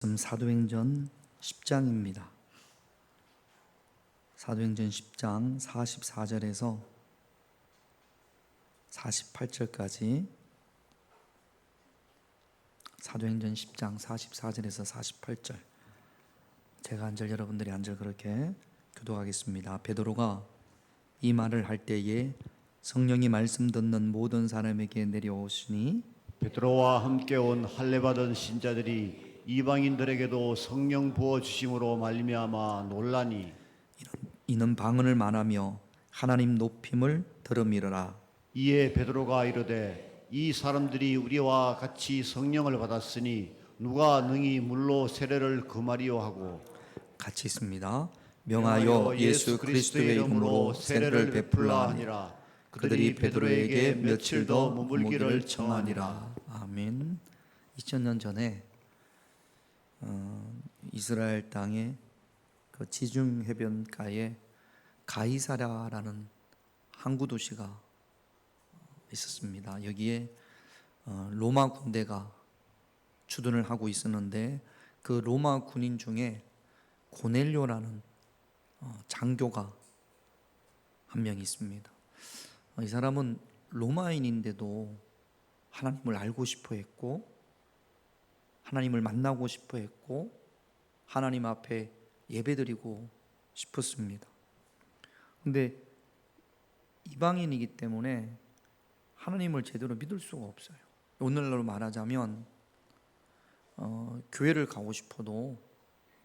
사도행전 10장입니다. 사도행전 10장 44절에서 48절까지 사도행전 10장 44절에서 48절 제가 한 절 여러분들이 한 절 그렇게 교독하겠습니다. 베드로가 이 말을 할 때에 성령이 말씀 듣는 모든 사람에게 내려오시니 베드로와 함께 온 할례 받은 신자들이 이방인들에게도 성령 부어 주심으로 말미암아 놀라니 이는 방언을 말하며 하나님 높임을 들음이러라. 이에 베드로가 이르되 이 사람들이 우리와 같이 성령을 받았으니 누가 능히 물로 세례를 금하리요 하고 같이 있습니다. 명하여 예수 그리스도의 이름으로 세례를 베풀라 하니라. 그들이 베드로에게 며칠 더 머물기를 청하니라. 아멘. 2000년 전에 이스라엘 땅에 그 지중 해변가에 가이사랴라는 항구 도시가 있었습니다. 여기에 로마 군대가 주둔을 하고 있었는데 그 로마 군인 중에 고넬료라는 장교가 한 명 있습니다. 이 사람은 로마인인데도 하나님을 알고 싶어 했고 하나님을 만나고 싶어 했고 하나님 앞에 예배드리고 싶었습니다. 근데 이방인이기 때문에 하나님을 제대로 믿을 수가 없어요. 오늘날로 말하자면 교회를 가고 싶어도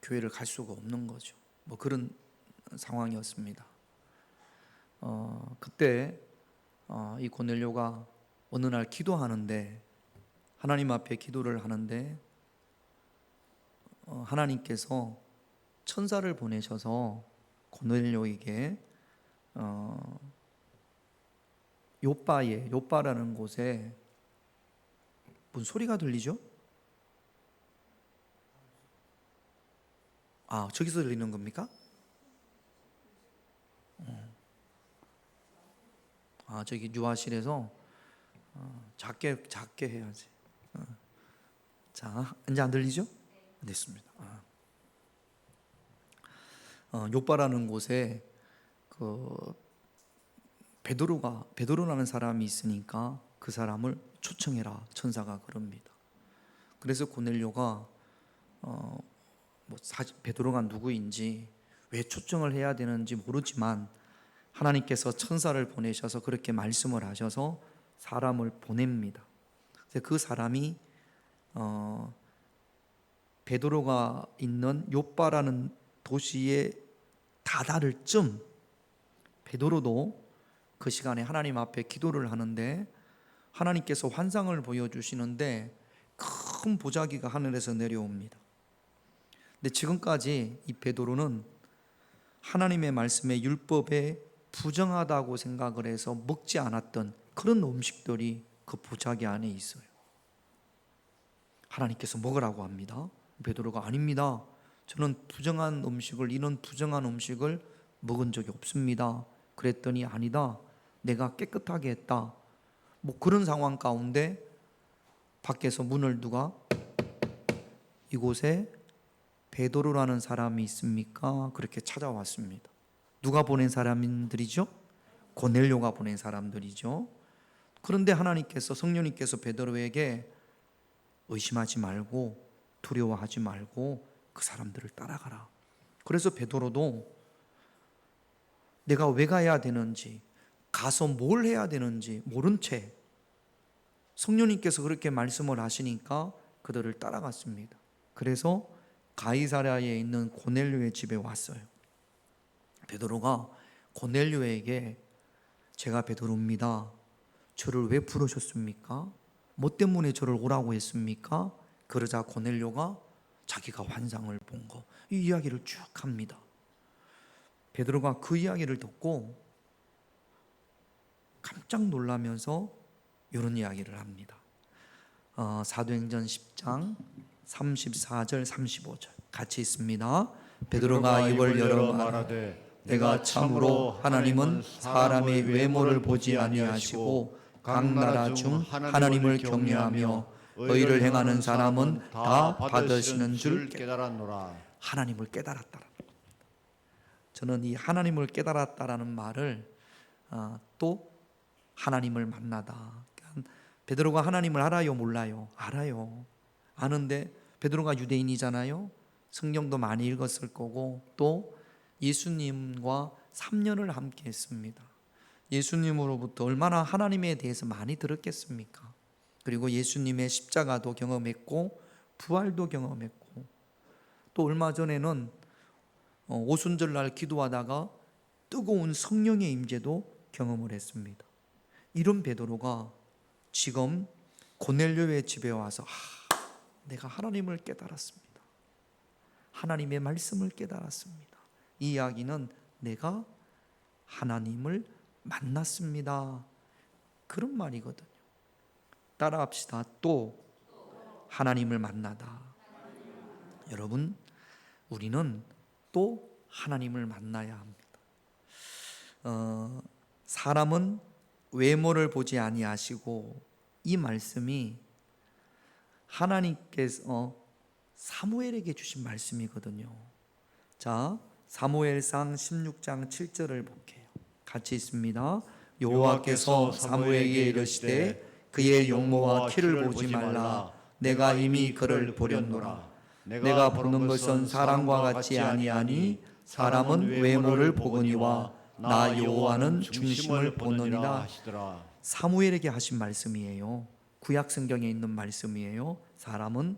교회를 갈 수가 없는 거죠. 뭐 그런 상황이었습니다. 그때 이 고넬료가 어느 날 기도하는데 하나님 앞에 기도를 하는데 하나님께서 천사를 보내셔서 고넬료에게 요빠라는 곳에 무슨 소리가 들리죠? 저기서 들리는 겁니까? 저기 유아실에서 작게 해야지. 자, 이제 안 들리죠? 됐습니다. 요빠라는 곳에 그 베드로라는 사람이 있으니까 그 사람을 초청해라. 천사가 그럽니다. 그래서 고넬료가 베드로가 누구인지 왜 초청을 해야 되는지 모르지만 하나님께서 천사를 보내셔서 그렇게 말씀을 하셔서 사람을 보냅니다. 그 사람이 베드로가 있는 요빠라는 도시에 다다를 쯤 베드로도 그 시간에 하나님 앞에 기도를 하는데 하나님께서 환상을 보여주시는데 큰 보자기가 하늘에서 내려옵니다. 근데 지금까지 이 베드로는 하나님의 말씀에 율법에 부정하다고 생각을 해서 먹지 않았던 그런 음식들이 그 보자기 안에 있어요. 하나님께서 먹으라고 합니다. 베드로가 아닙니다. 저는 이런 부정한 음식을 먹은 적이 없습니다. 그랬더니 아니다. 내가 깨끗하게 했다. 뭐 그런 상황 가운데 밖에서 문을 누가 이곳에 베드로라는 사람이 있습니까? 그렇게 찾아왔습니다. 누가 보낸 사람들이죠? 고넬료가 보낸 사람들이죠. 그런데 성령님께서 베드로에게 의심하지 말고 두려워하지 말고 그 사람들을 따라가라. 그래서 베드로도 내가 왜 가야 되는지 가서 뭘 해야 되는지 모른 채 성령님께서 그렇게 말씀을 하시니까 그들을 따라갔습니다. 그래서 가이사랴에 있는 고넬료의 집에 왔어요. 베드로가 고넬료에게 제가 베드로입니다. 저를 왜 부르셨습니까? 뭐 때문에 저를 오라고 했습니까? 그러자 고넬료가 자기가 환상을 본 거, 이 이야기를 쭉 합니다. 베드로가 그 이야기를 듣고 깜짝 놀라면서 이런 이야기를 합니다. 사도행전 10장 34절 35절 같이 있습니다. 베드로가 입을 열어 말하되 내가 참으로 하나님은 사람의 외모를 보지 아니하시고 각 나라 중 하나님을 경외하며 의를 행하는 사람은 다 받으시는 줄 깨달았노라. 하나님을 깨달았다라는 겁니다. 저는 이 하나님을 깨달았다라는 말을 또 하나님을 만나다. 그러니까 베드로가 하나님을 알아요, 몰라요? 알아요. 아는데 베드로가 유대인이잖아요. 성경도 많이 읽었을 거고 또 예수님과 3년을 함께 했습니다. 예수님으로부터 얼마나 하나님에 대해서 많이 들었겠습니까? 그리고 예수님의 십자가도 경험했고 부활도 경험했고 또 얼마 전에는 오순절날 기도하다가 뜨거운 성령의 임재도 경험을 했습니다. 이런 베드로가 지금 고넬료의 집에 와서 내가 하나님을 깨달았습니다. 하나님의 말씀을 깨달았습니다. 이 이야기는 내가 하나님을 만났습니다. 그런 말이거든요. 따라합시다. 또 하나님을 만나다. 여러분, 우리는 또 하나님을 만나야 합니다. 사람은 외모를 보지 아니하시고, 이 말씀이 하나님께서 사무엘에게 주신 말씀이거든요. 자, 사무엘상 16장 7절을 볼게요. 같이 있습니다. 여호와께서 사무엘에게 이르시되 그의 용모와 키를 보지 말라. 내가 이미 그를 보렸노라. 내가 보는 것은 사람과 같지 아니하니 사람은 외모를 보거니와 나 여호와는 중심을 보느니라 하시더라. 사무엘에게 하신 말씀이에요. 구약 성경에 있는 말씀이에요. 사람은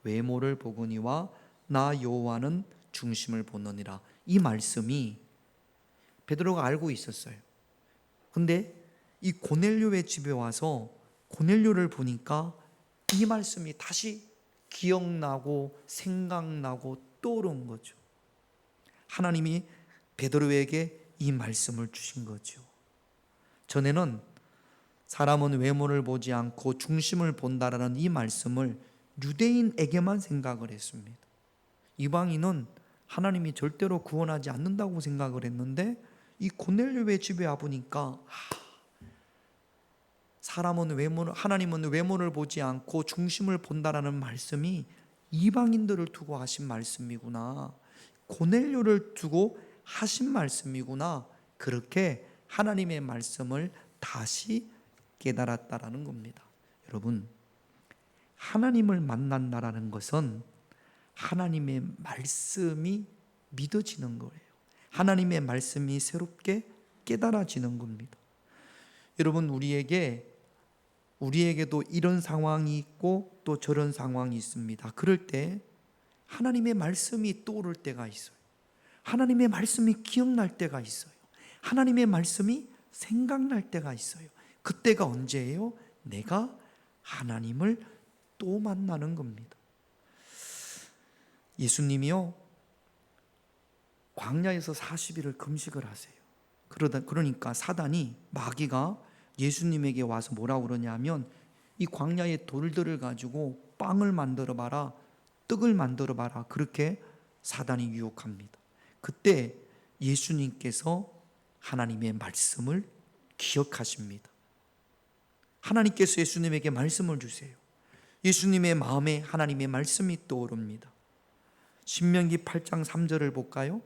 외모를 보거니와 나 여호와는 중심을 보느니라. 이 말씀이 베드로가 알고 있었어요. 근데 이 고넬료의 집에 와서 고넬료를 보니까 이 말씀이 다시 기억나고 생각나고 떠오른 거죠. 하나님이 베드로에게 이 말씀을 주신 거죠. 전에는 사람은 외모를 보지 않고 중심을 본다라는 이 말씀을 유대인에게만 생각을 했습니다. 이방인은 하나님이 절대로 구원하지 않는다고 생각을 했는데 이 고넬료의 집에 와보니까 하나님은 외모를 보지 않고 중심을 본다라는 말씀이 이방인들을 두고 하신 말씀이구나. 고넬료를 두고 하신 말씀이구나. 그렇게 하나님의 말씀을 다시 깨달았다라는 겁니다. 여러분, 하나님을 만난다라는 것은 하나님의 말씀이 믿어지는 거예요. 하나님의 말씀이 새롭게 깨달아지는 겁니다. 여러분, 우리에게도 이런 상황이 있고 또 저런 상황이 있습니다. 그럴 때 하나님의 말씀이 떠오를 때가 있어요. 하나님의 말씀이 기억날 때가 있어요. 하나님의 말씀이 생각날 때가 있어요. 그때가 언제예요? 내가 하나님을 또 만나는 겁니다. 예수님이요, 광야에서 40일을 금식을 하세요. 그러니까 사단이, 마귀가 예수님에게 와서 뭐라고 그러냐면 이 광야의 돌들을 가지고 빵을 만들어 봐라, 떡을 만들어 봐라. 그렇게 사단이 유혹합니다. 그때 예수님께서 하나님의 말씀을 기억하십니다. 하나님께서 예수님에게 말씀을 주세요. 예수님의 마음에 하나님의 말씀이 떠오릅니다. 신명기 8장 3절을 볼까요?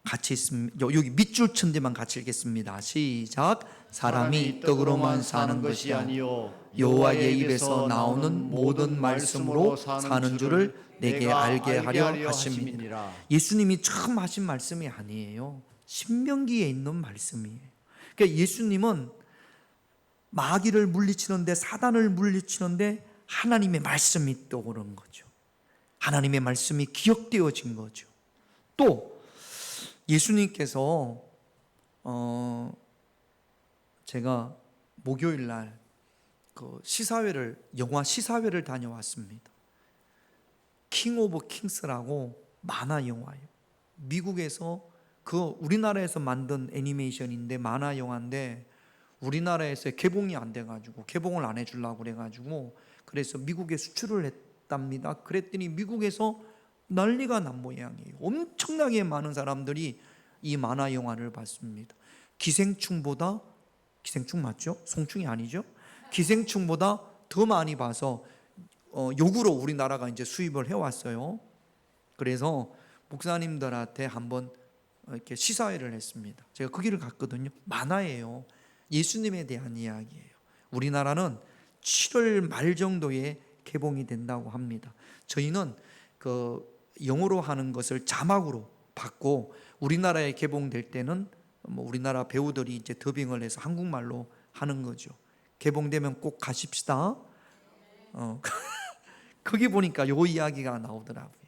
같이 있습니다. 여기 밑줄 친 데만 같이 읽겠습니다. 시작. 사람이 떡으로만 사는 것이 아니요 여호와의 입에서 나오는 모든 말씀으로 사는 줄을 내게 알게 하려 하심이니라. 예수님이 처음 하신 말씀이 아니에요. 신명기에 있는 말씀이에요. 그러니까 예수님은 마귀를 물리치는데, 사단을 물리치는데 하나님의 말씀이 떠오른 거죠. 하나님의 말씀이 기억되어진 거죠. 또 예수님께서 제가 목요일 날 영화 시사회를 다녀왔습니다. 킹 오브 킹스라고 만화 영화예요. 미국에서 우리나라에서 만든 애니메이션인데, 만화 영화인데 우리나라에서 개봉이 안 돼가지고 개봉을 안 해주려고 그래가지고 그래서 미국에 수출을 했답니다. 그랬더니 미국에서 난리가 난 모양이에요. 엄청나게 많은 사람들이 이 만화 영화를 봤습니다. 기생충 맞죠? 송충이 아니죠? 기생충보다 더 많이 봐서 요구로 우리나라가 이제 수입을 해왔어요. 그래서 목사님들한테 한번 이렇게 시사회를 했습니다. 제가 그 길을 갔거든요. 만화예요. 예수님에 대한 이야기예요. 우리나라는 7월 말 정도에 개봉이 된다고 합니다. 저희는 그 영어로 하는 것을 자막으로 받고 우리나라에 개봉될 때는 뭐 우리나라 배우들이 이제 더빙을 해서 한국말로 하는 거죠. 개봉되면 꼭 가십시다. 거기 보니까 요 이야기가 나오더라고요.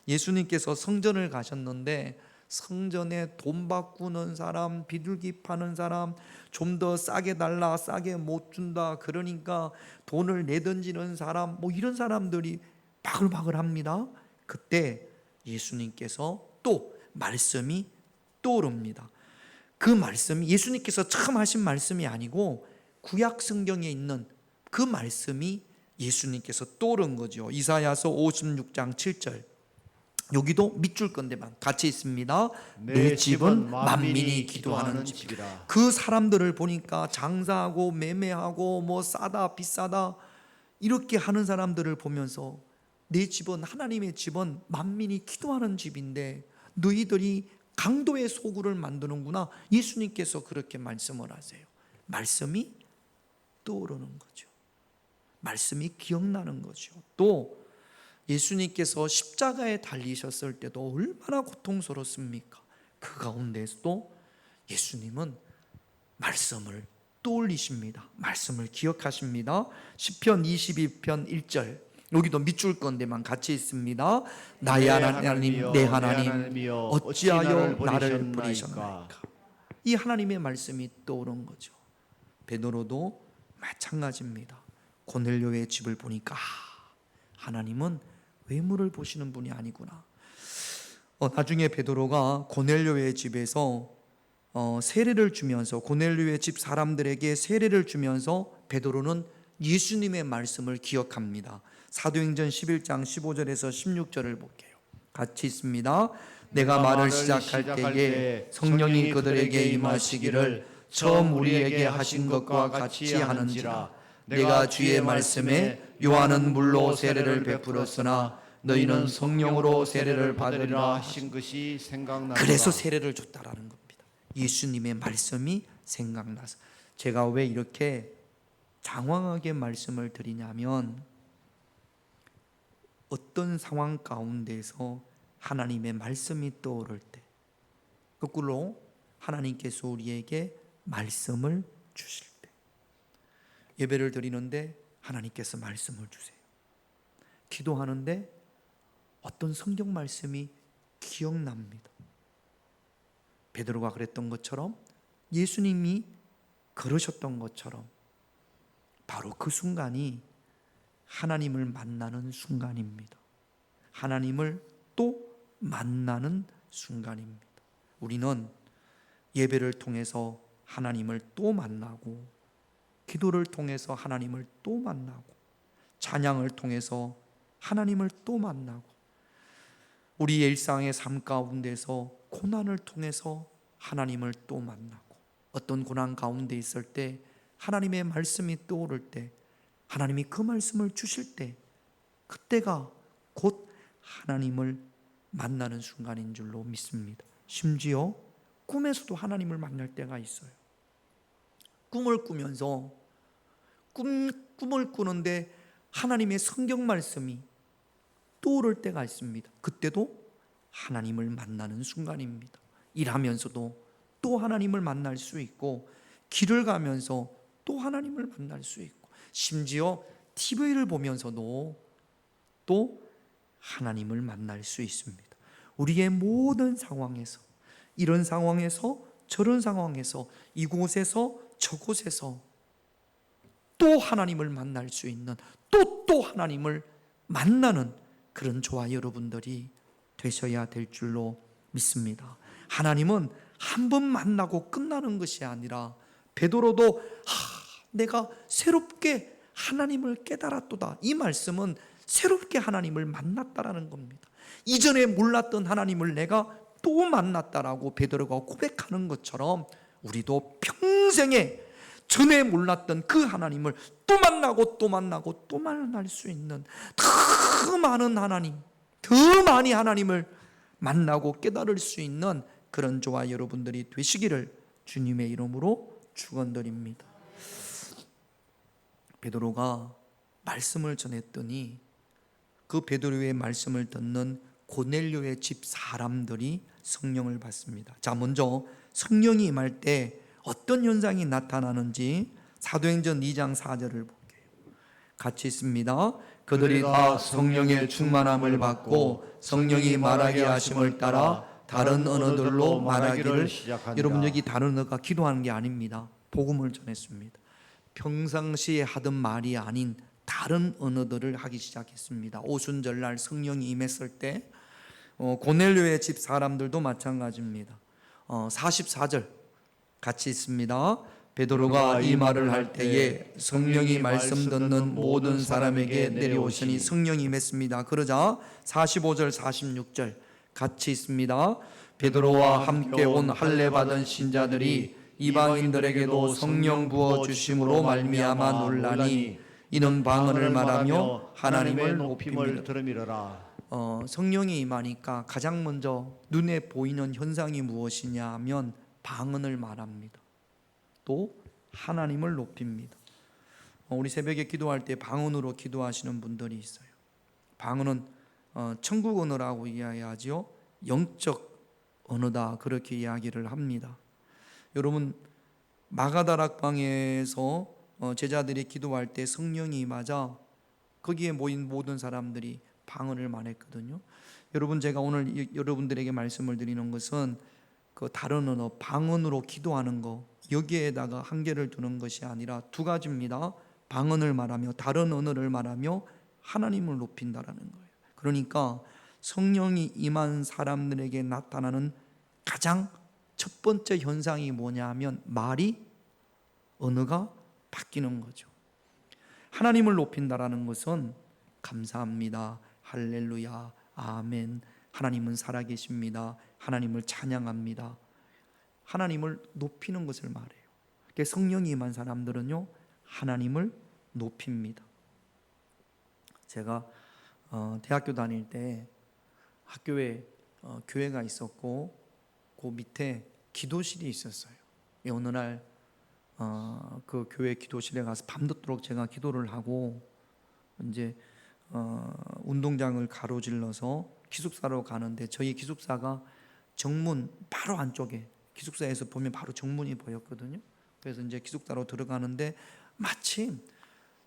예수님께서 성전을 가셨는데 성전에 돈 바꾸는 사람, 비둘기 파는 사람, 좀 더 싸게 달라, 싸게 못 준다, 그러니까 돈을 내던지는 사람, 뭐 이런 사람들이 바글바글 합니다. 그때 예수님께서 또 말씀이 떠오릅니다. 그 말씀이 예수님께서 처음 하신 말씀이 아니고 구약 성경에 있는 그 말씀이 예수님께서 떠오른 거죠. 이사야서 56장 7절. 여기도 밑줄 건데만 같이 있습니다. 내 집은 만민이 기도하는 집이라. 그 사람들을 보니까 장사하고 매매하고 뭐 싸다 비싸다 이렇게 하는 사람들을 보면서 내 집은, 하나님의 집은 만민이 기도하는 집인데 너희들이 강도의 소굴을 만드는구나. 예수님께서 그렇게 말씀을 하세요. 말씀이 떠오르는 거죠. 말씀이 기억나는 거죠. 또 예수님께서 십자가에 달리셨을 때도 얼마나 고통스럽습니까? 그 가운데서도 예수님은 말씀을 떠올리십니다. 말씀을 기억하십니다. 시편 22편 1절. 여기도 밑줄 건데만 같이 있습니다. 나의 하나님, 내 하나님, 어찌하여 나를 버리셨나이까? 이 하나님의 말씀이 떠오른 거죠. 베드로도 마찬가지입니다. 고넬료의 집을 보니까 하나님은 외모를 보시는 분이 아니구나. 나중에 베드로가 고넬료의 집에서 세례를 주면서, 고넬료의 집 사람들에게 세례를 주면서 베드로는 예수님의 말씀을 기억합니다. 사도행전 11장 15절에서 16절을 볼게요. 같이 있습니다. 내가 말을 시작할 때에 성령이 그들에게 임하시기를 처음 우리에게 하신 것과 같이 하는지라. 내가 주의 말씀에 요한은 물로 세례를 베풀었으나 너희는 성령으로 세례를 받으리라 하신 것이 생각나더라. 그래서 세례를 줬다라는 겁니다. 예수님의 말씀이 생각나서. 제가 왜 이렇게 장황하게 말씀을 드리냐면 어떤 상황 가운데서 하나님의 말씀이 떠오를 때, 거꾸로 하나님께서 우리에게 말씀을 주실 때, 예배를 드리는데 하나님께서 말씀을 주세요. 기도하는데 어떤 성경 말씀이 기억납니다. 베드로가 그랬던 것처럼, 예수님이 그러셨던 것처럼 바로 그 순간이 하나님을 만나는 순간입니다. 하나님을 또 만나는 순간입니다. 우리는 예배를 통해서 하나님을 또 만나고, 기도를 통해서 하나님을 또 만나고, 찬양을 통해서 하나님을 또 만나고, 우리의 일상의 삶 가운데서 고난을 통해서 하나님을 또 만나고, 어떤 고난 가운데 있을 때 하나님의 말씀이 떠오를 때, 하나님이 그 말씀을 주실 때, 그때가 곧 하나님을 만나는 순간인 줄로 믿습니다. 심지어 꿈에서도 하나님을 만날 때가 있어요. 꿈을 꾸면서 꿈을 꾸는데 하나님의 성경 말씀이 떠오를 때가 있습니다. 그때도 하나님을 만나는 순간입니다. 일하면서도 또 하나님을 만날 수 있고, 길을 가면서 또 하나님을 만날 수 있고, 심지어 TV를 보면서도 또 하나님을 만날 수 있습니다. 우리의 모든 상황에서, 이런 상황에서 저런 상황에서, 이곳에서 저곳에서 또 하나님을 만날 수 있는, 또 하나님을 만나는 그런 저와 여러분들이 되셔야 될 줄로 믿습니다. 하나님은 한 번 만나고 끝나는 것이 아니라, 베드로도 내가 새롭게 하나님을 깨달았도다, 이 말씀은 새롭게 하나님을 만났다라는 겁니다. 이전에 몰랐던 하나님을 내가 또 만났다라고 베드로가 고백하는 것처럼 우리도 평생에 전에 몰랐던 그 하나님을 또 만나고 또 만나고 또 만날 수 있는 더 많은 하나님, 더 많이 하나님을 만나고 깨달을 수 있는 그런 저와 여러분들이 되시기를 주님의 이름으로 축원드립니다. 베드로가 말씀을 전했더니 그 베드로의 말씀을 듣는 고넬료의 집 사람들이 성령을 받습니다. 자, 먼저 성령이 임할 때 어떤 현상이 나타나는지 사도행전 2장 4절을 볼게요. 같이 있습니다. 그들이 다 성령의 충만함을 받고 성령이 말하게 하심을 따라 다른 언어들로 말하기를 시작한다. 여러분, 여기 다른 언어가 기도하는 게 아닙니다. 복음을 전했습니다. 평상시에 하던 말이 아닌 다른 언어들을 하기 시작했습니다. 오순절날 성령이 임했을 때 고넬료의 집 사람들도 마찬가지입니다. 44절 같이 있습니다. 베드로가 이 말을 할 때에 성령이 말씀 듣는 모든 사람에게 내려오시니 성령이 임했습니다. 그러자 45절 46절 같이 있습니다. 베드로와 함께 온 할례 받은 신자들이 이방인들에게도 성령 부어 주심으로 말미암아 놀라니 이는 방언을 말하며 하나님을 높임을 들음이러라. 성령이 임하니까 가장 먼저 눈에 보이는 현상이 무엇이냐 하면 방언을 말합니다. 또 하나님을 높입니다. 우리 새벽에 기도할 때 방언으로 기도하시는 분들이 있어요. 방언은 천국 언어라고 이야기하지요. 영적 언어다, 그렇게 이야기를 합니다. 여러분, 마가다락방에서 제자들이 기도할 때 성령이 임하자 거기에 모인 모든 사람들이 방언을 말했거든요. 여러분, 제가 오늘 여러분들에게 말씀을 드리는 것은 그 다른 언어, 방언으로 기도하는 거, 여기에다가 한계를 두는 것이 아니라 두 가지입니다. 방언을 말하며 다른 언어를 말하며 하나님을 높인다라는 거예요. 그러니까 성령이 임한 사람들에게 나타나는 가장 첫 번째 현상이 뭐냐 하면 말이, 언어가 바뀌는 거죠. 하나님을 높인다라는 것은 감사합니다, 할렐루야, 아멘, 하나님은 살아계십니다, 하나님을 찬양합니다, 하나님을 높이는 것을 말해요. 성령이 임한 사람들은요, 하나님을 높입니다. 제가 대학교 다닐 때 학교에 교회가 있었고 그 밑에 기도실이 있었어요. 어느 날 그 교회 기도실에 가서 밤늦도록 제가 기도를 하고 이제 운동장을 가로질러서 기숙사로 가는데 저희 기숙사가 정문 바로 안쪽에, 기숙사에서 보면 바로 정문이 보였거든요. 그래서 이제 기숙사로 들어가는데 마침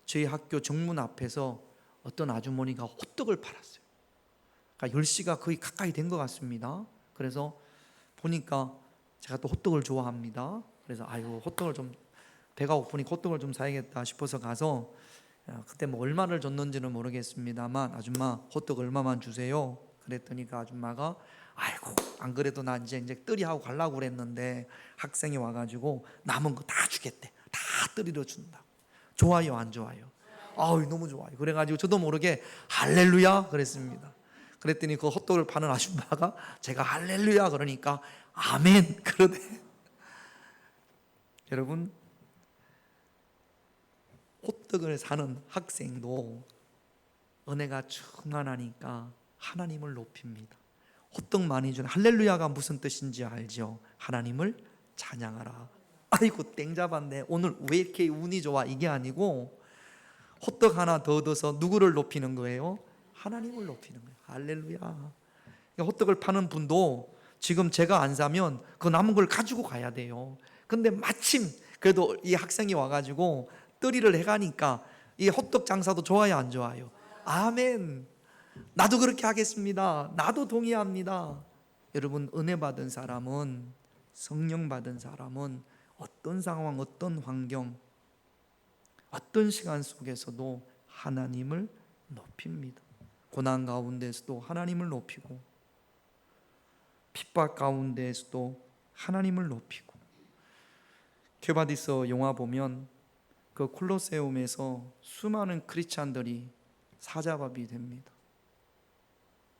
저희 학교 정문 앞에서 어떤 아주머니가 호떡을 팔았어요. 그러니까 10시가 거의 가까이 된 것 같습니다. 그래서 보니까 제가 또 호떡을 좋아합니다. 그래서 호떡을 좀, 배가 고프니까 호떡을 좀 사야겠다 싶어서 가서, 그때 뭐 얼마를 줬는지는 모르겠습니다만, 아줌마 호떡 얼마만 주세요. 그랬더니 그 아줌마가 안 그래도 나 이제 뜨리 하고 가려고 그랬는데 학생이 와가지고 남은 거 다 주겠대. 다 뜨리로 준다. 좋아요, 안 좋아요? 너무 좋아요. 그래가지고 저도 모르게 할렐루야 그랬습니다. 그랬더니 그 호떡을 파는 아줌마가 제가 할렐루야 그러니까 아멘 그러대. 여러분, 호떡을 사는 학생도 은혜가 충만하니까 하나님을 높입니다. 호떡 많이 준 할렐루야가 무슨 뜻인지 알죠? 하나님을 찬양하라. 땡 잡았네, 오늘 왜 이렇게 운이 좋아, 이게 아니고 호떡 하나 더 얻어서 누구를 높이는 거예요? 하나님을 높이는 거예요. 할렐루야. 호떡을 파는 분도 지금 제가 안 사면 그 남은 걸 가지고 가야 돼요. 근데 마침 그래도 이 학생이 와가지고 뜨리를 해가니까 이 호떡 장사도 좋아요, 안 좋아요? 아멘. 나도 그렇게 하겠습니다. 나도 동의합니다. 여러분, 은혜 받은 사람은, 성령 받은 사람은 어떤 상황, 어떤 환경, 어떤 시간 속에서도 하나님을 높입니다. 고난 가운데서도 하나님을 높이고, 핍박 가운데서도 하나님을 높이고. 큐바디서 영화 보면 그 콜로세움에서 수많은 크리스찬들이 사자밥이 됩니다.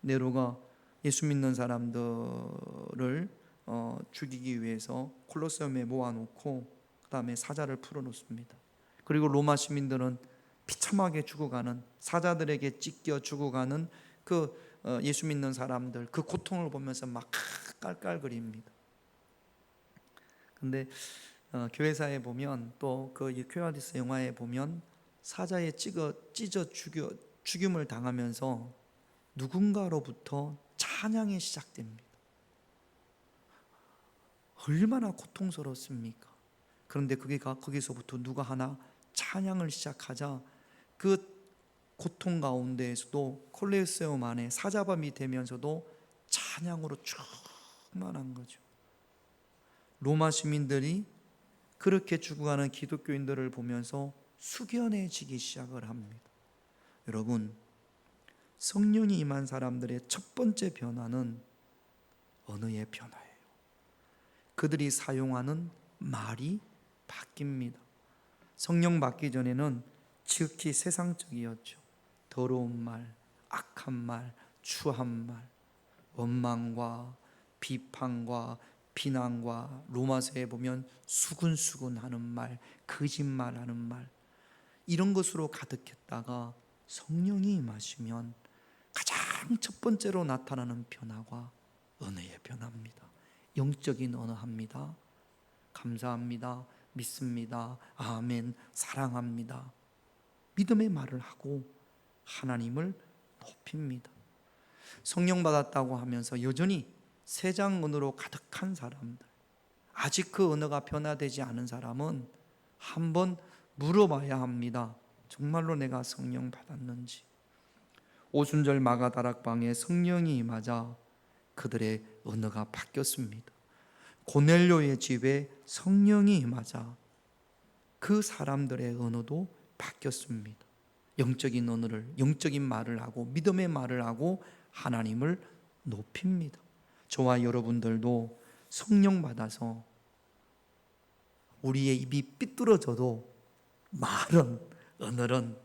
네로가 예수 믿는 사람들을 죽이기 위해서 콜로세움에 모아놓고 그 다음에 사자를 풀어놓습니다. 그리고 로마 시민들은 비참하게 죽어가는, 사자들에게 찢겨 죽어가는 그 예수 믿는 사람들, 그 고통을 보면서 막 깔깔거립니다. 근데 교회사에 보면, 또 그 큐아디스 영화에 보면 사자에 찢어 죽임을 당하면서 누군가로부터 찬양이 시작됩니다. 얼마나 고통스럽습니까? 그런데 거기서부터 누가 하나 찬양을 시작하자 그 고통 가운데에서도 콜레세움 안에 사자밤이 되면서도 찬양으로 충만한 거죠. 로마 시민들이 그렇게 죽어가는 기독교인들을 보면서 숙연해지기 시작을 합니다. 여러분, 성령이 임한 사람들의 첫 번째 변화는 언어의 변화예요. 그들이 사용하는 말이 바뀝니다. 성령 받기 전에는 지극히 세상적이었죠. 더러운 말, 악한 말, 추한 말, 원망과 비판과 비난과, 로마서에 보면 수근수근하는 말, 거짓말하는 말, 이런 것으로 가득했다가 성령이 임하시면 가장 첫 번째로 나타나는 변화가 언어의 변화입니다. 영적인 언어합니다. 감사합니다. 믿습니다. 아멘. 사랑합니다. 믿음의 말을 하고 하나님을 높입니다. 성령 받았다고 하면서 여전히 세상 언어로 가득한 사람들, 아직 그 언어가 변화되지 않은 사람은 한번 물어봐야 합니다. 정말로 내가 성령 받았는지. 오순절 마가다락방에 성령이 임하자 그들의 언어가 바뀌었습니다. 고넬료의 집에 성령이 임하자 그 사람들의 언어도 바뀌었습니다. 영적인 언어를, 영적인 말을 하고 믿음의 말을 하고 하나님을 높입니다. 저와 여러분들도 성령 받아서 우리의 입이 삐뚤어져도 말은, 언어는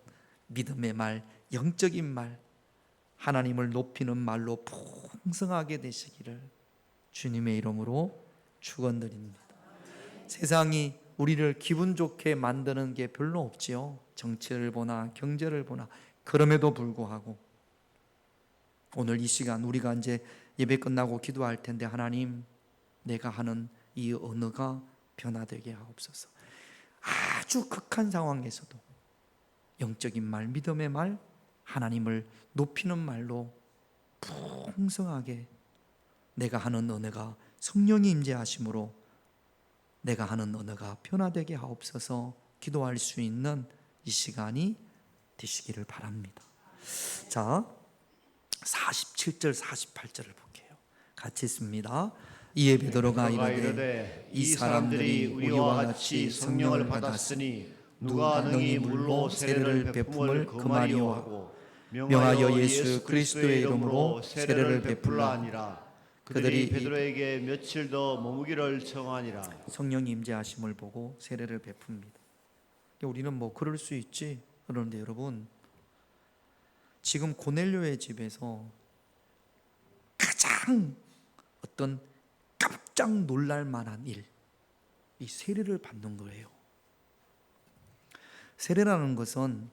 믿음의 말, 영적인 말, 하나님을 높이는 말로 풍성하게 되시기를 주님의 이름으로 축원드립니다. 세상이 우리를 기분 좋게 만드는 게 별로 없지요. 정치를 보나 경제를 보나. 그럼에도 불구하고 오늘 이 시간 우리가 이제 예배 끝나고 기도할 텐데, 하나님, 내가 하는 이 언어가 변화되게 하옵소서. 아주 극한 상황에서도 영적인 말, 믿음의 말, 하나님을 높이는 말로 풍성하게 내가 하는 언어가 성령이 임재하심으로 내가 하는 언어가 변화되게 하옵소서. 기도할 수 있는 이 시간이 되시기를 바랍니다. 자, 47절 48절을 볼게요. 같이 읽습니다. 이에 베드로가 이르되 이 사람들이 우리와 같이 성령을 받았으니 누가 능히 물로 세례를 베품을 금하리오 하고 명하여 예수 그리스도의 이름으로 세례를 베풀라 하니라. 그들이 베드로에게 며칠 더 머무기를 청하니라. 성령 임재하심을 보고 세례를 베풉니다. 우리는 뭐 그럴 수 있지. 그런데 여러분, 지금 고넬료의 집에서 가장 어떤 깜짝 놀랄 만한 일, 이 세례를 받는 거예요. 세례라는 것은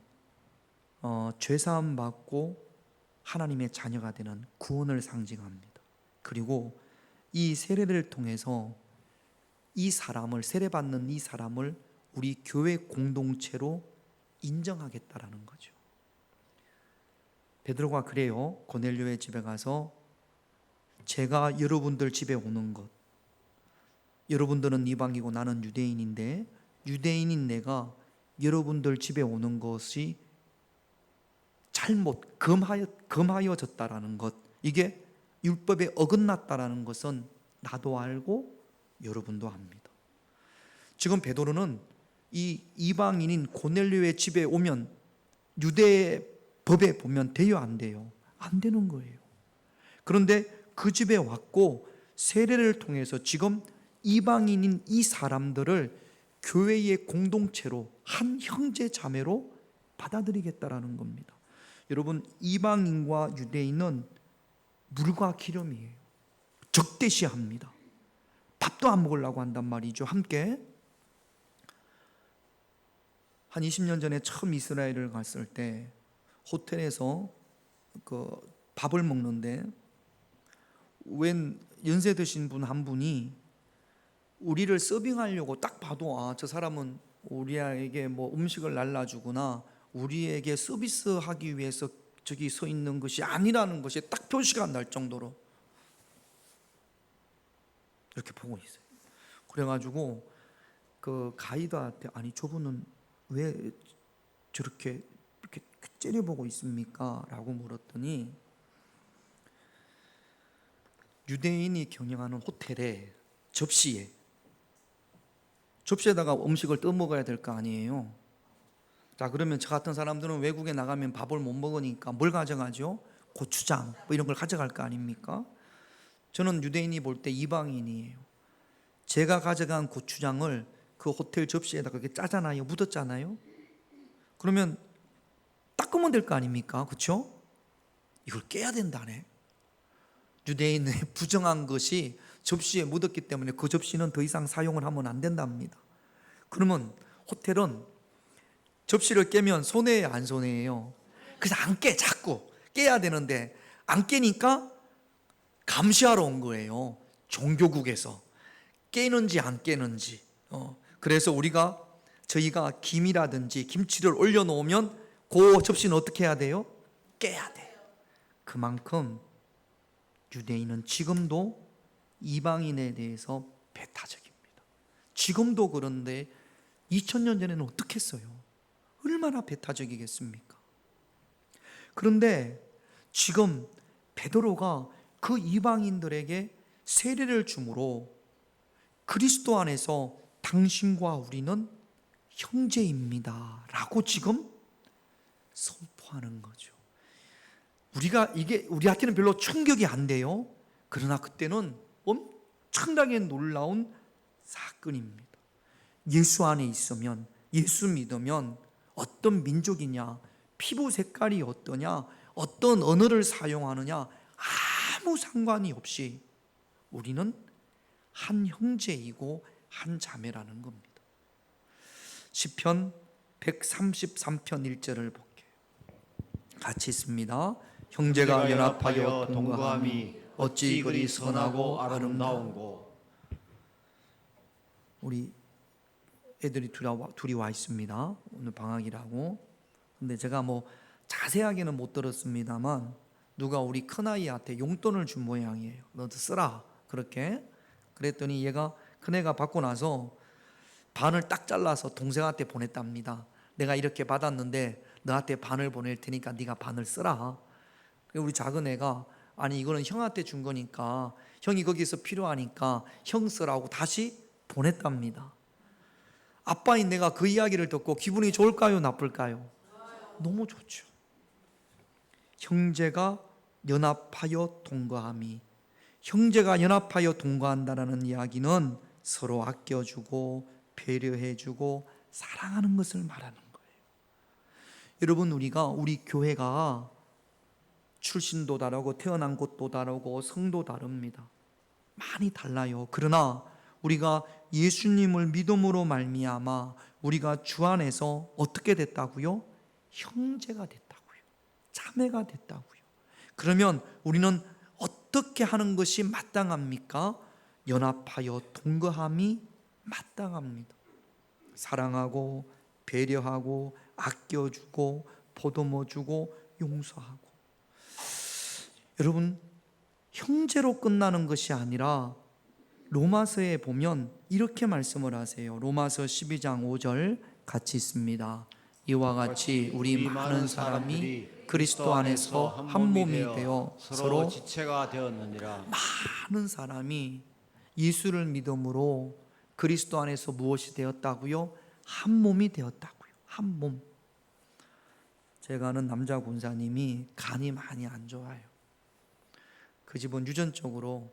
죄사함 받고 하나님의 자녀가 되는 구원을 상징합니다. 그리고 이 세례를 통해서 이 사람을, 세례받는 이 사람을 우리 교회 공동체로 인정하겠다라는 거죠. 베드로가 그래요. 고넬료의 집에 가서 제가 여러분들 집에 오는 것, 여러분들은 이방이고 나는 유대인인데 유대인인 내가 여러분들 집에 오는 것이 잘못 금하여졌다라는 것, 이게 율법에 어긋났다라는 것은 나도 알고 여러분도 압니다. 지금 베드로는 이 이방인인 고넬료의 집에 오면 유대 법에 보면 돼요, 안 돼요? 안 되는 거예요. 그런데 그 집에 왔고 세례를 통해서 지금 이방인인 이 사람들을 교회의 공동체로, 한 형제 자매로 받아들이겠다라는 겁니다. 여러분, 이방인과 유대인은 물과 기름이에요. 적대시합니다. 밥도 안 먹으려고 한단 말이죠. 함께. 한 20년 전에 처음 이스라엘을 갔을 때 호텔에서 그 밥을 먹는데 웬 연세 드신 분 한 분이 우리를 서빙하려고 딱 봐도 아, 저 사람은 우리에게 뭐 음식을 날라주거나 우리에게 서비스하기 위해서 저기 서 있는 것이 아니라는 것이 딱 표시가 날 정도로 이렇게 보고 있어요. 그래가지고 그 가이드한테 아니 저분은 왜 저렇게 이렇게 째려보고 있습니까? 라고 물었더니 유대인이 경영하는 호텔에 접시에다가 음식을 떠 먹어야 될 거 아니에요. 자, 그러면 저 같은 사람들은 외국에 나가면 밥을 못 먹으니까 뭘 가져가죠? 고추장 뭐 이런 걸 가져갈 거 아닙니까? 저는 유대인이 볼 때 이방인이에요. 제가 가져간 고추장을 그 호텔 접시에다가 이렇게 짜잖아요. 묻었잖아요. 그러면 닦으면 될 거 아닙니까? 그렇죠? 이걸 깨야 된다네. 유대인의 부정한 것이 접시에 묻었기 때문에 그 접시는 더 이상 사용을 하면 안 된답니다. 그러면 호텔은 접시를 깨면 손해예요, 안 손해예요? 그래서 안 깨, 자꾸 깨야 되는데 안 깨니까 감시하러 온 거예요. 종교국에서 깨는지 안 깨는지. 그래서 저희가 김이라든지 김치를 올려놓으면 그 접시는 어떻게 해야 돼요? 깨야 돼요. 그만큼 유대인은 지금도 이방인에 대해서 배타적입니다. 지금도 그런데 2000년 전에는 어떻게 했어요? 얼마나 배타적이겠습니까? 그런데 지금 베드로가 그 이방인들에게 세례를 주므로 그리스도 안에서 당신과 우리는 형제입니다 라고 지금 선포하는 거죠. 이게 우리한테는 별로 충격이 안 돼요. 그러나 그때는 엄청나게 놀라운 사건입니다. 예수 안에 있으면, 예수 믿으면 어떤 민족이냐, 피부 색깔이 어떠냐, 어떤 언어를 사용하느냐 아무 상관이 없이 우리는 한 형제이고 한 자매라는 겁니다. 시편 133편 1절을 볼게요. 같이 있습니다. 형제가 연합하여 동거함이 어찌 그리 선하고 아름다운고. 우리 애들이 둘이 와 있습니다. 오늘 방학이라고. 근데 제가 뭐 자세하게는 못 들었습니다만 누가 우리 큰아이한테 용돈을 준 모양이에요. 너도 쓰라 그렇게. 그랬더니 큰애가 받고 나서 반을 딱 잘라서 동생한테 보냈답니다. 내가 이렇게 받았는데 너한테 반을 보낼 테니까 네가 반을 쓰라. 우리 작은 애가 아니 이거는 형한테 준 거니까 형이 거기서 필요하니까 형 쓰라고 다시 보냈답니다. 아빠인 내가 그 이야기를 듣고 기분이 좋을까요? 나쁠까요? 너무 좋죠. 형제가 연합하여 동거함이, 형제가 연합하여 동거한다라는 이야기는 서로 아껴주고 배려해주고 사랑하는 것을 말하는 거예요. 여러분, 우리 교회가 출신도 다르고 태어난 곳도 다르고 성도 다릅니다. 많이 달라요. 그러나 우리가 예수님을 믿음으로 말미암아 우리가 주 안에서 어떻게 됐다고요? 형제가 됐다고요. 자매가 됐다고요. 그러면 우리는 어떻게 하는 것이 마땅합니까? 연합하여 동거함이 마땅합니다. 사랑하고 배려하고 아껴주고 보듬어주고 용서하고. 여러분, 형제로 끝나는 것이 아니라 로마서에 보면 이렇게 말씀을 하세요. 로마서 12장 5절 같이 있습니다. 이와 같이 우리 많은 사람이 그리스도 안에서 한 몸이 되어 서로 지체가 되었느니라. 많은 사람이 예수를 믿음으로 그리스도 안에서 무엇이 되었다고요? 한 몸이 되었다고요. 한 몸. 제가 아는 남자 군사님이 간이 많이 안 좋아요. 그 집은 유전적으로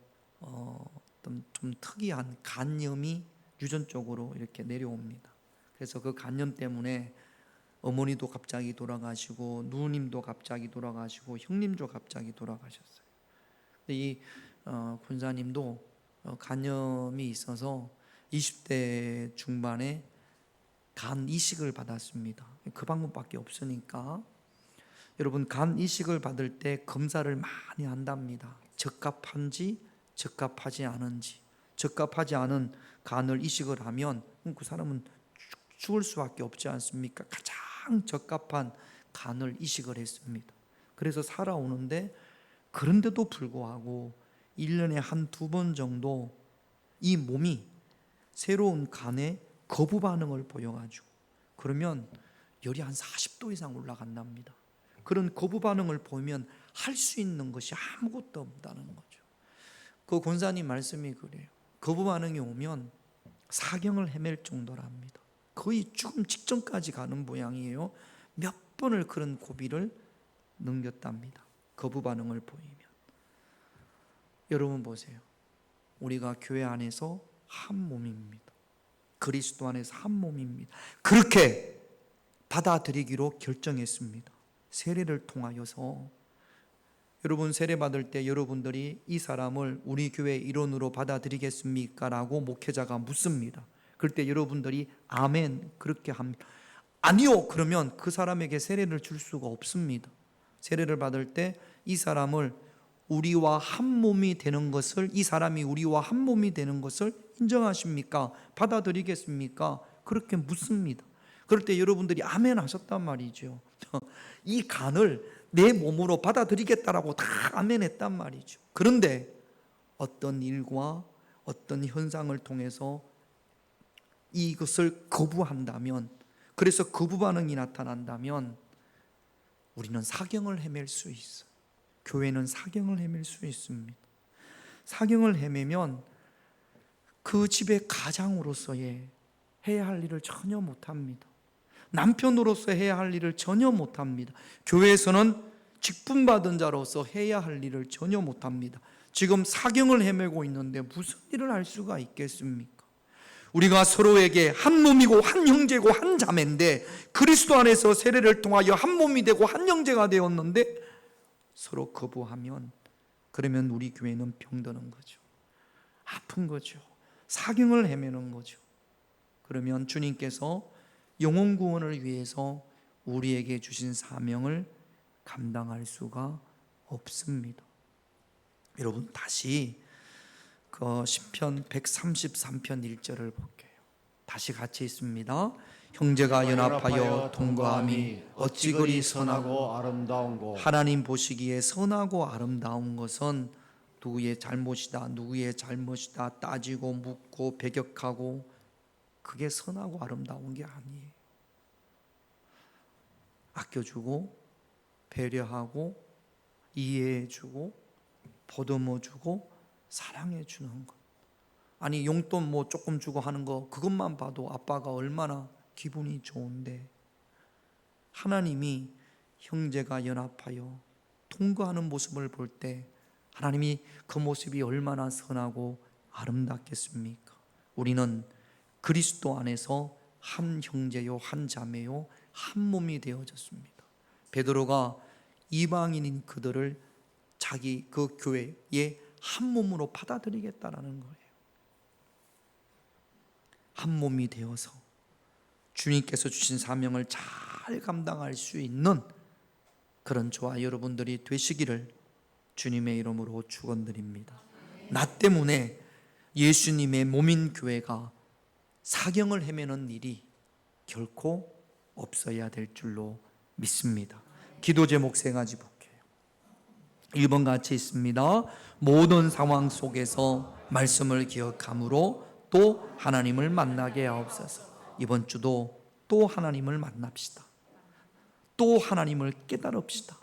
좀 특이한 간염이 유전적으로 이렇게 내려옵니다. 그래서 그 간염 때문에 어머니도 갑자기 돌아가시고 누님도 갑자기 돌아가시고 형님도 갑자기 돌아가셨어요. 근데 이 군사님도 간염이 있어서 20대 중반에 간 이식을 받았습니다. 그 방법밖에 없으니까. 여러분, 간 이식을 받을 때 검사를 많이 한답니다. 적합한지 적합하지 않은지. 적합하지 않은 간을 이식을 하면 그 사람은 죽을 수밖에 없지 않습니까? 가장 적합한 간을 이식을 했습니다. 그래서 살아오는데, 그런데도 불구하고 1년에 한두 번 정도 이 몸이 새로운 간에 거부 반응을 보여가지고, 그러면 열이 한 40도 이상 올라간답니다. 그런 거부 반응을 보면 할 수 있는 것이 아무것도 없다는 거죠. 그 권사님 말씀이 그래요. 거부 반응이 오면 사경을 헤맬 정도랍니다. 거의 죽음 직전까지 가는 모양이에요. 몇 번을 그런 고비를 넘겼답니다. 거부 반응을 보이면. 여러분 보세요. 우리가 교회 안에서 한 몸입니다. 그리스도 안에서 한 몸입니다. 그렇게 받아들이기로 결정했습니다. 세례를 통하여서. 여러분, 세례 받을 때 여러분들이 이 사람을 우리 교회 일원으로 받아들이겠습니까? 라고 목회자가 묻습니다. 그럴 때 여러분들이 아멘 그렇게 합니다. 아니요 그러면 그 사람에게 세례를 줄 수가 없습니다. 세례를 받을 때 이 사람을 우리와 한 몸이 되는 것을, 이 사람이 우리와 한 몸이 되는 것을 인정하십니까? 받아들이겠습니까? 그렇게 묻습니다. 그럴 때 여러분들이 아멘 하셨단 말이죠. 이 간을 내 몸으로 받아들이겠다라고 다 아멘 했단 말이죠. 그런데 어떤 일과 어떤 현상을 통해서 이것을 거부한다면, 그래서 거부 반응이 나타난다면 우리는 사경을 헤맬 수 있어요. 교회는 사경을 헤맬 수 있습니다. 사경을 헤매면 그 집의 가장으로서의 해야 할 일을 전혀 못합니다. 남편으로서 해야 할 일을 전혀 못합니다. 교회에서는 직분받은 자로서 해야 할 일을 전혀 못합니다. 지금 사경을 헤매고 있는데 무슨 일을 할 수가 있겠습니까? 우리가 서로에게 한 몸이고 한 형제고 한 자매인데, 그리스도 안에서 세례를 통하여 한 몸이 되고 한 형제가 되었는데 서로 거부하면, 그러면 우리 교회는 병드는 거죠. 아픈 거죠. 사경을 헤매는 거죠. 그러면 주님께서 영혼 구원을 위해서 우리에게 주신 사명을 감당할 수가 없습니다. 여러분, 다시 그 시편 133편 1절을 볼게요. 다시 같이 있습니다. 형제가 연합하여 동거함이 어찌 그리 선하고 아름다운고. 하나님 보시기에 선하고 아름다운 것은 누구의 잘못이다, 누구의 잘못이다 따지고 묻고 배격하고, 그게 선하고 아름다운 게 아니에요. 아껴주고 배려하고 이해해주고 보듬어주고 사랑해주는 것. 아니, 용돈 뭐 조금 주고 하는 거, 그것만 봐도 아빠가 얼마나 기분이 좋은데, 하나님이 형제가 연합하여 통거하는 모습을 볼 때 하나님이 그 모습이 얼마나 선하고 아름답겠습니까? 우리는 그리스도 안에서 한 형제요 한 자매요 한 몸이 되어졌습니다. 베드로가 이방인인 그들을 자기 그 교회의 한 몸으로 받아들이겠다라는 거예요. 한 몸이 되어서 주님께서 주신 사명을 잘 감당할 수 있는 그런 저와 여러분들이 되시기를 주님의 이름으로 축원드립니다. 나 때문에 예수님의 몸인 교회가 사경을 헤매는 일이 결코 없어야 될 줄로 믿습니다. 기도 제목 세 가지 볼게요. 1번 같이 있습니다. 모든 상황 속에서 말씀을 기억함으로 또 하나님을 만나게 하옵소서. 이번 주도 또 하나님을 만납시다. 또 하나님을 깨달읍시다.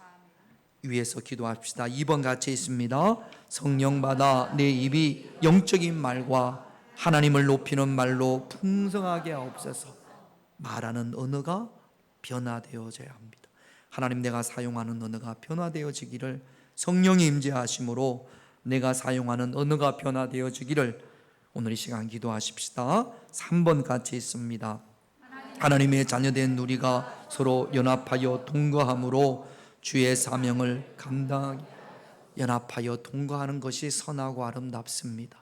위에서 기도합시다. 2번 같이 있습니다. 성령 받아 내 입이 영적인 말과 하나님을 높이는 말로 풍성하게 하옵소서. 말하는 언어가 변화되어져야 합니다. 하나님, 내가 사용하는 언어가 변화되어지기를, 성령이 임재하심으로 내가 사용하는 언어가 변화되어지기를 오늘 이 시간 기도하십시다. 3번 같이 있습니다. 하나님의 자녀된 우리가 서로 연합하여 동거함으로 주의 사명을 감당하게. 연합하여 동거하는 것이 선하고 아름답습니다.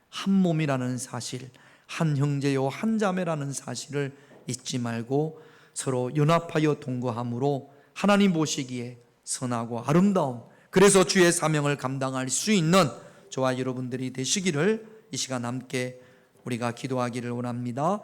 한 몸이라는 사실, 한 형제요 한 자매라는 사실을 잊지 말고 서로 연합하여 동거함으로 하나님 보시기에 선하고 아름다운, 그래서 주의 사명을 감당할 수 있는 저와 여러분들이 되시기를 이 시간 함께 우리가 기도하기를 원합니다.